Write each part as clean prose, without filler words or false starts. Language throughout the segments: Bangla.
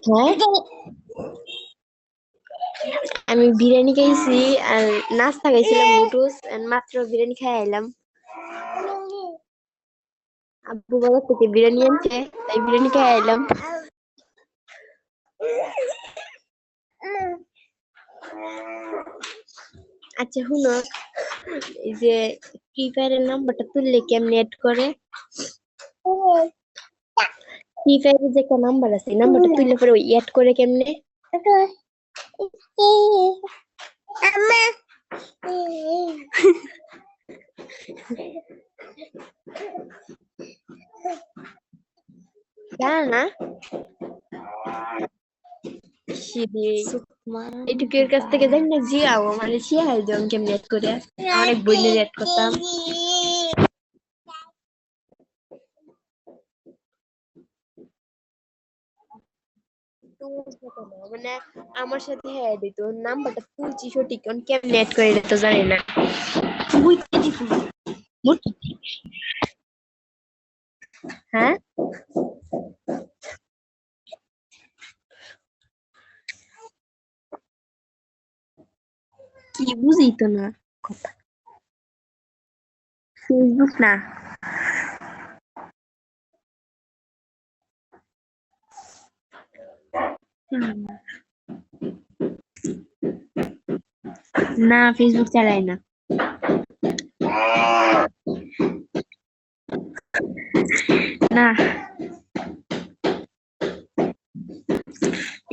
হ্যাঁ, আমি বিরিয়ানি খাইছি আর নাস্তা খাইছিলাম নুডলস মাত্র বিরিয়ানি খাই আইলাম। আব্বু বাজার থেকে বিরিয়ানি আনছে, তাই বিরিয়ানি খাই আইলাম। আচ্ছা শুনো, এই যে ফ্রি ফায়ারের নাম্বারটা তুললে কেমনে এড করে? ফ্রি ফায়ারের যে একটা নাম্বার আছে, এই নাম্বারটা তুললে পরে ওই এড করে কেমনে? জানা না? এটুকুর কাছ থেকে জানি না, জিয়াও মানে শিয়াই দিও কেমনে এড করে। অনেক বইলে এড করতাম। মানে আমার সাথে হ্যাঁ দিত, নাম্বারটা তুলছি সঠিক, কেমনে এড করে এটা তো জানি না। হ্যাঁ, কি বুঝি তো না কথা। ফেসবুক না, না ফেসবুক চালাই না। না,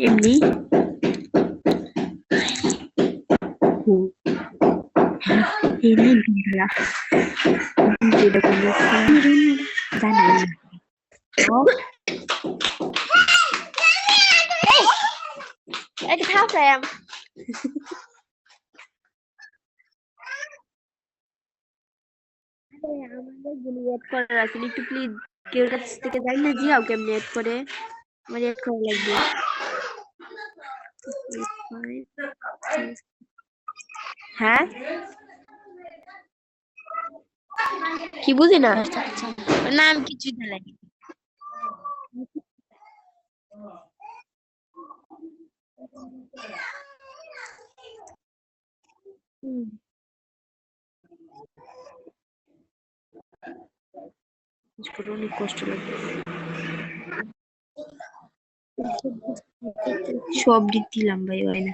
এমনি। এমনি বিড়লা, এরকম জানি না। একটা খাও সায়াম। আমাদের গুলি এড করার আছে, একটু প্লিজ কেউ কাছ থেকে জানি না জিয়াও কেমনে এড করে, আমার এড করা লাগবে। হ্যাঁ, কি বুঝি না, নাম কিছুই না লাগে। অনেক কষ্ট লাগে, সব দিলাম ভাই, হয় না।